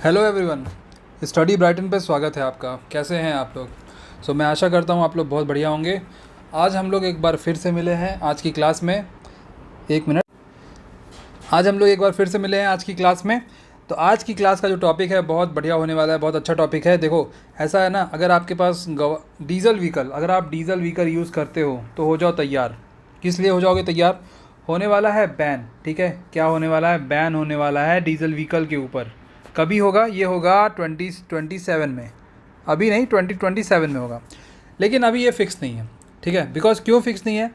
Hello everyone, study Brighton पे स्वागत है आपका। कैसे हैं आप लोग? मैं आशा करता हूँ आप लोग बहुत बढ़िया होंगे। आज हम लोग एक बार फिर से मिले हैं आज की क्लास में। एक मिनट। आज हम लोग एक बार फिर से मिले हैं आज की क्लास में। तो आज की क्लास का जो टॉपिक है बहुत बढ़िया होने वाला है, बहुत अच्छा टॉपिक है। देखो, ऐसा है ना, अगर आपके पास डीजल व्हीकल, अगर आप डीजल व्हीकल यूज़ करते हो तो हो जाओ तैयार। किस लिए हो जाओगे तैयार? होने वाला है बैन। ठीक है, क्या होने वाला है? बैन होने वाला है डीजल व्हीकल के ऊपर। कभी होगा? ये होगा 2027 में। अभी नहीं, 2027 में होगा। लेकिन अभी ये फिक्स नहीं है। ठीक है, बिकॉज क्यों फिक्स नहीं है?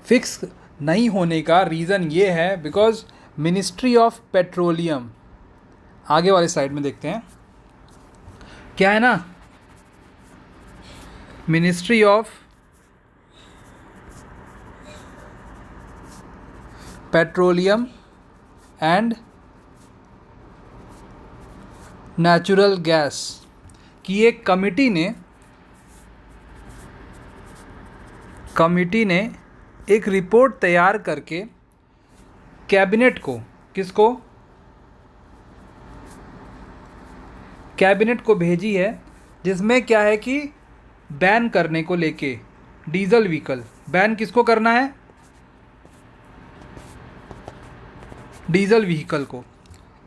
फिक्स नहीं होने का रीज़न ये है बिकॉज मिनिस्ट्री ऑफ पेट्रोलियम, आगे वाले स्लाइड में देखते हैं क्या है ना, ministry of petroleum and natural gas की एक कमिटी ने एक रिपोर्ट तैयार करके कैबिनेट को, किसको? कैबिनेट को भेजी है, जिसमें क्या है कि बैन करने को लेके डीजल व्हीकल। बैन किसको करना है? डीजल व्हीकल को।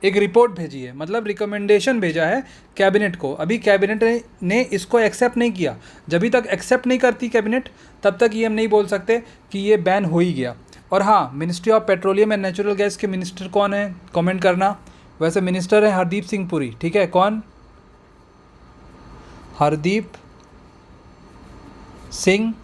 एक रिपोर्ट भेजी है, मतलब रिकमेंडेशन भेजा है कैबिनेट को। अभी कैबिनेट ने इसको एक्सेप्ट नहीं किया। जब तक एक्सेप्ट नहीं करती कैबिनेट, तब तक ये हम नहीं बोल सकते कि ये बैन हो ही गया। और हाँ, ministry of petroleum and natural gas के मिनिस्टर कौन है? कमेंट करना। वैसे मिनिस्टर है हरदीप सिंह पुरी। ठीक है, कौन? हरदीप सिंह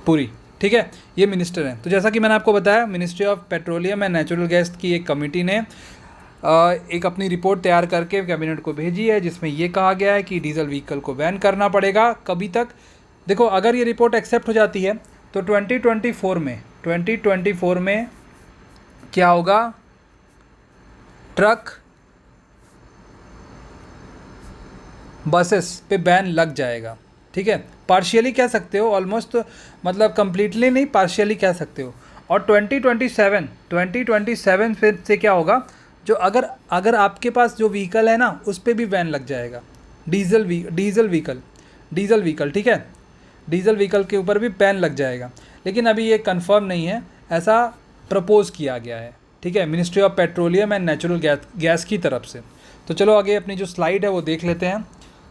पुरी। ठीक है, ये मिनिस्टर हैं। तो जैसा कि मैंने आपको बताया, ministry of petroleum and natural gas की एक कमेटी ने एक अपनी रिपोर्ट तैयार करके कैबिनेट को भेजी है, जिसमें ये कहा गया है कि डीजल व्हीकल को बैन करना पड़ेगा। कभी तक? देखो, अगर ये रिपोर्ट एक्सेप्ट हो जाती है तो 2024 में क्या होगा? ट्रक, बसेस पे बैन लग जाएगा। ठीक है, पार्शियली कह सकते हो, ऑलमोस्ट, मतलब कंप्लीटली नहीं, पार्शियली कह सकते हो। और 2027 फिर से क्या होगा? जो अगर आपके पास जो व्हीकल है ना, उस पर भी बैन लग जाएगा। Diesel vehicle. ठीक है, डीजल व्हीकल के ऊपर भी बैन लग जाएगा। लेकिन अभी ये कंफर्म नहीं है, ऐसा प्रपोज किया गया है। ठीक है, ministry of petroleum and natural gas की तरफ से। तो चलो आगे अपनी जो स्लाइड है वो देख लेते हैं।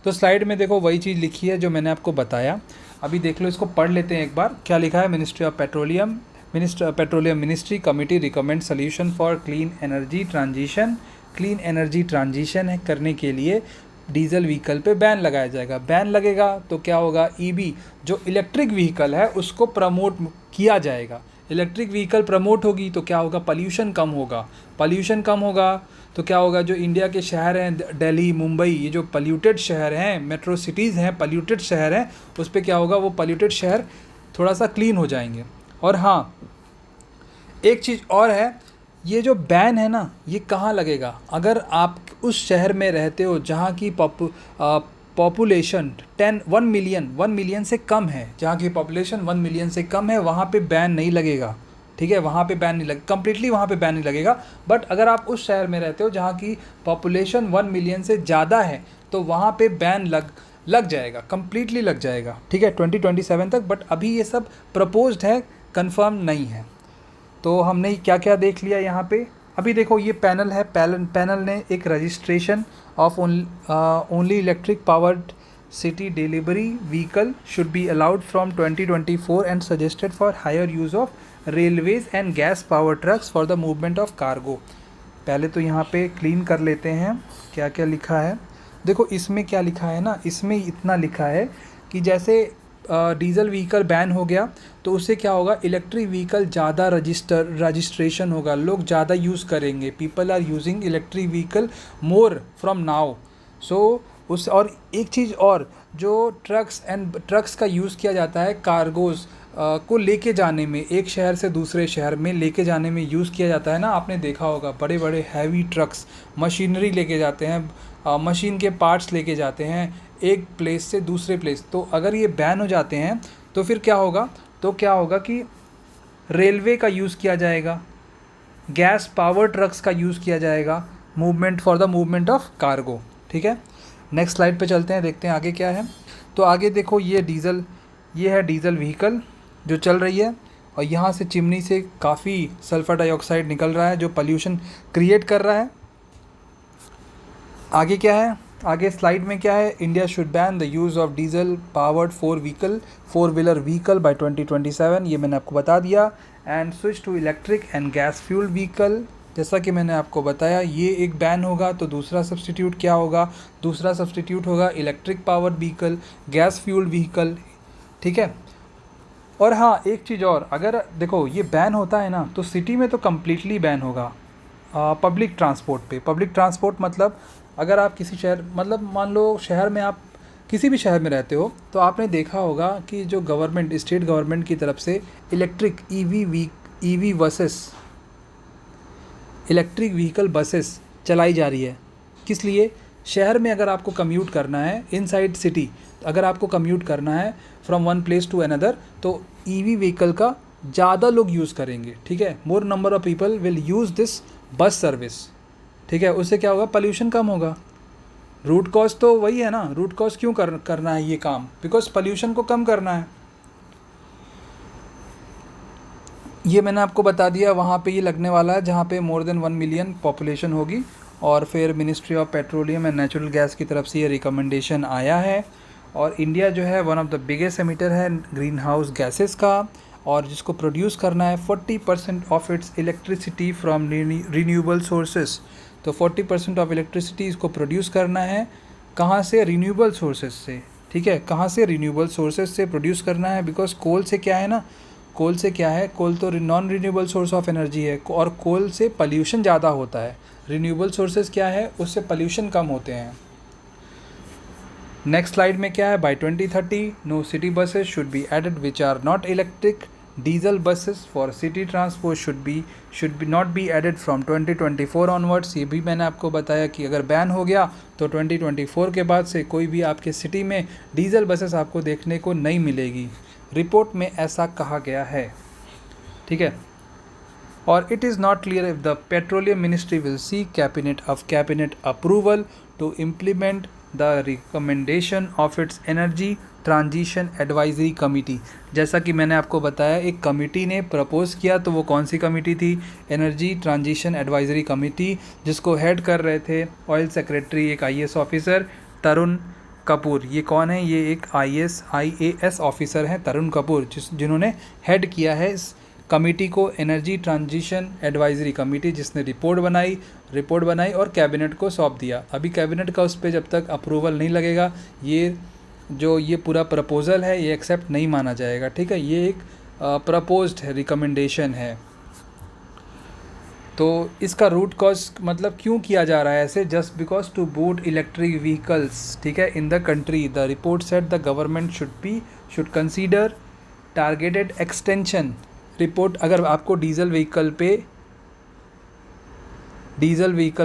तो स्लाइड में देखो वही चीज़ लिखी है जो मैंने आपको बताया। अभी देख लो, इसको पढ़ लेते हैं एक बार। क्या लिखा है? Ministry of petroleum ministry committee recommend solution for clean energy transition है करने के लिए डीजल व्हीकल पे बैन लगाया जाएगा। बैन लगेगा तो क्या होगा? ईबी, जो इलेक्ट्रिक व्हीकल है, उसको प्रमोट किया जाएगा। इलेक्ट्रिक व्हीकल प्रमोट होगी तो क्या होगा? पॉल्यूशन कम होगा। तो क्या होगा? जो इंडिया के शहर हैं, दिल्ली, मुंबई, ये जो पॉल्यूटेड शहर हैं, मेट्रो सिटीज़ हैं, पॉल्यूटेड शहर हैं, उस पर क्या होगा? वो पॉल्यूटेड शहर थोड़ा सा क्लीन हो जाएंगे। और हाँ, एक चीज़ और है, ये जो बैन है ना, ये कहाँ लगेगा? अगर आप उस शहर में रहते हो जहाँ की पॉपुलेशन 1 मिलियन से कम है, जहाँ की पॉपुलेशन 1 मिलियन से कम है, वहाँ पे बैन नहीं लगेगा। ठीक है, वहाँ पे बैन नहीं लगेगा, कंप्लीटली वहाँ पे बैन नहीं लगेगा। बट अगर आप उस शहर में रहते हो जहाँ की पॉपुलेशन 1 मिलियन से ज़्यादा है, तो वहाँ पे बैन लग जाएगा, कंप्लीटली लग जाएगा। ठीक है, 2027 तक। बट अभी ये सब प्रपोज्ड है, कंफर्म नहीं है। तो हमने क्या क्या देख लिया यहाँ पे? अभी देखो, ये पैनल है। पैनल ने एक registration of only electric powered city delivery vehicle should be allowed from 2024 and suggested for higher use of railways and gas power trucks for the movement of cargo. पहले तो यहाँ पे क्लीन कर लेते हैं क्या क्या लिखा है। देखो, इसमें क्या लिखा है ना, इसमें इतना लिखा है कि जैसे डीजल व्हीकल बैन हो गया तो उससे क्या होगा? इलेक्ट्रिक व्हीकल ज़्यादा रजिस्ट्रेशन होगा, लोग ज़्यादा यूज़ करेंगे। People are using electric vehicle more from now. So उस, और एक चीज़ और, जो ट्रक्स का यूज़ किया जाता है कार्गोज़ को लेके जाने में, एक शहर से दूसरे शहर में लेके जाने में यूज़ किया जाता है ना। आपने देखा होगा, बड़े बड़े हैवी ट्रक्स मशीनरी लेके जाते हैं, मशीन के पार्ट्स लेके जाते हैं एक प्लेस से दूसरे प्लेस। तो अगर ये बैन हो जाते हैं तो फिर क्या होगा? तो क्या होगा कि रेलवे का यूज़ किया जाएगा, गैस पावर ट्रक्स का यूज़ किया जाएगा, movement for the movement of cargo. ठीक है, नेक्स्ट स्लाइड पे चलते हैं, देखते हैं आगे क्या है। तो आगे देखो ये है डीजल व्हीकल जो चल रही है, और यहाँ से चिमनी से काफ़ी सल्फर डाइऑक्साइड निकल रहा है जो पोल्यूशन क्रिएट कर रहा है। आगे क्या है, आगे स्लाइड में क्या है, India should ban the use of diesel powered four wheeler vehicle by 2027, ये मैंने आपको बता दिया। And switch to electric and gas fuel vehicle, जैसा कि मैंने आपको बताया ये एक बैन होगा, तो दूसरा सब्सटीट्यूट क्या होगा, दूसरा सब्सटीट्यूट होगा electric powered vehicle, gas fuel vehicle. ठीक है, और हाँ एक चीज़ और, अगर देखो ये बैन होता है ना तो सिटी में तो कम्प्लीटली बैन होगा पब्लिक ट्रांसपोर्ट पे। पब्लिक ट्रांसपोर्ट मतलब अगर आप किसी शहर, मतलब मान लो शहर में, आप किसी भी शहर में रहते हो तो आपने देखा होगा कि जो गवर्नमेंट, स्टेट गवर्नमेंट की तरफ से electric EV buses, electric vehicle buses चलाई जा रही है। किस लिए? शहर में अगर आपको कम्यूट करना है इनसाइड सिटी, अगर आपको कम्यूट करना है from one place to another, तो ईवी व्हीकल का ज़्यादा लोग यूज़ करेंगे। ठीक है, more number of people will use this bus service. ठीक है, उससे क्या होगा, पोल्यूशन कम होगा। रूट कॉज तो वही है ना, रूट कॉज क्यों करना है ये काम, बिकॉज पोल्यूशन को कम करना है। ये मैंने आपको बता दिया, वहाँ पे ये लगने वाला है जहाँ पे मोर देन 1 मिलियन पॉपुलेशन होगी। और फिर ministry of petroleum and natural gas की तरफ से ये रिकमेंडेशन आया है। और इंडिया जो है one of the biggest emitter है ग्रीन हाउस गैसेस का, और जिसको प्रोड्यूस करना है 40% of its electricity from renewable sources. तो 40% ऑफ इलेक्ट्रिसिटी इसको प्रोड्यूस करना है, कहाँ से? रीन्यूएबल सोर्सेज से। ठीक है, कहाँ से? रीन्यूएबल सोर्सेज से प्रोड्यूस करना है, बिकॉज कोल से क्या है ना, कोल से क्या है, कोल तो non renewable source of energy है, और कोल से पोल्यूशन ज़्यादा होता है। रीन्यूएबल सोर्सेज क्या है, उससे पोल्यूशन कम होते हैं। नेक्स्ट स्लाइड में क्या है, by 2030 no city buses should be added which are not electric. Diesel buses for city transport should be not be added from 2024 onwards. ये भी मैंने आपको बताया कि अगर बैन हो गया तो 2024 के बाद से कोई भी आपके सिटी में डीजल बसेस आपको देखने को नहीं मिलेगी। रिपोर्ट में ऐसा कहा गया है। ठीक है, और it is not clear if the petroleum ministry will see cabinet approval to implement the recommendation of its energy transition advisory committee. जैसा कि मैंने आपको बताया, एक कमेटी ने प्रपोज़ किया, तो वो कौन सी कमेटी थी? एनर्जी ट्रांजिशन एडवाइजरी कमेटी, जिसको हेड कर रहे थे ऑयल सेक्रेटरी, एक IAS ऑफिसर तरुण कपूर। ये कौन है? ये एक IAS ऑफिसर हैं तरुण कपूर, जिन्होंने हेड किया है इस कमेटी को, एनर्जी ट्रांजिशन एडवाइजरी कमेटी, जिसने रिपोर्ट बनाई और कैबिनेट को सौंप दिया। अभी कैबिनेट का उस पर जब तक अप्रूवल नहीं लगेगा, ये पूरा प्रपोज़ल है ये एक्सेप्ट नहीं माना जाएगा। ठीक है, ये एक प्रपोज्ड है, रिकमेंडेशन है। तो इसका रूट कॉज मतलब क्यों किया जा रहा है ऐसे? Just because to boot electric vehicles, ठीक है, in the country. The report said the government should consider targeted extension. Report, अगर आपको डीजल व्हीकल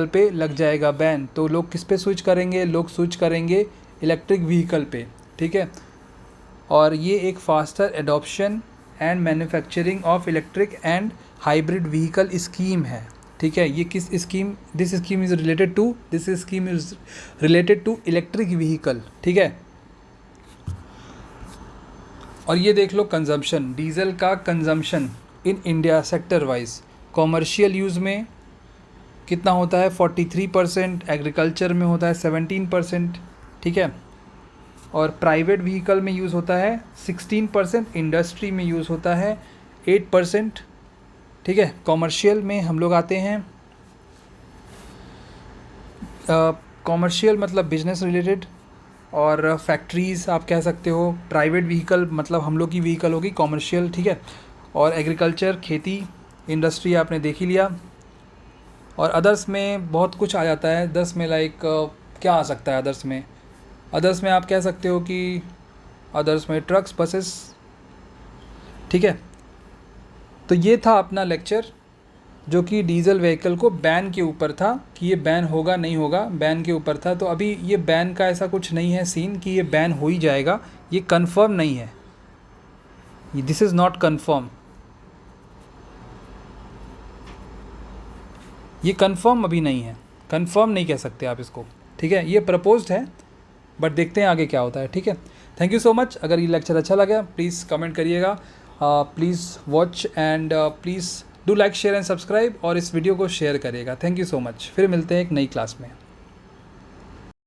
पे लग जाएगा बैन, तो लोग किस पे स्विच करेंगे? लोग स्विच करेंगे इलेक्ट्रिक व्हीकल पे। ठीक है, और ये एक faster adoption and manufacturing of electric and hybrid vehicle scheme है। ठीक है, ये किस scheme? This scheme is related to electric vehicle. ठीक है, और ये देख लो कंजम्पशन, डीजल का consumption in India sector wise. Commercial use में कितना होता है? 43%, एग्रीकल्चर में होता है 17%। ठीक है, और प्राइवेट व्हीकल में यूज़ होता है 16%, इंडस्ट्री में यूज़ होता है 8%। ठीक है, कॉमर्शियल में हम लोग आते हैं, कॉमर्शियल मतलब बिजनेस रिलेटेड, और फैक्ट्रीज़ आप कह सकते हो। प्राइवेट व्हीकल मतलब हम लोग की व्हीकल होगी कॉमर्शियल। ठीक है, और एग्रीकल्चर खेती, इंडस्ट्री आपने देख ही लिया। और अदर्स में बहुत कुछ आ जाता है। अदर्स में लाइक क्या आ सकता है? अदर्स में आप कह सकते हो कि अदर्स में ट्रक्स, बसेस। ठीक है, तो ये था अपना लेक्चर जो कि डीजल व्हीकल को बैन के ऊपर था, कि ये बैन होगा नहीं होगा, बैन के ऊपर था। तो अभी ये बैन का ऐसा कुछ नहीं है सीन कि ये बैन हो ही जाएगा, ये कंफर्म नहीं है, दिस इज़ नॉट कंफर्म, ये कंफर्म अभी नहीं है। कंफर्म नहीं कह सकते आप इसको, ठीक है। ये प्रपोज्ड है, बट देखते हैं आगे क्या होता है, ठीक है। Thank you so much. अगर ये लेक्चर अच्छा लगा प्लीज़ कमेंट करिएगा, please watch and please do like share and subscribe, और इस वीडियो को शेयर करिएगा। Thank you so much. फिर मिलते हैं एक नई क्लास में।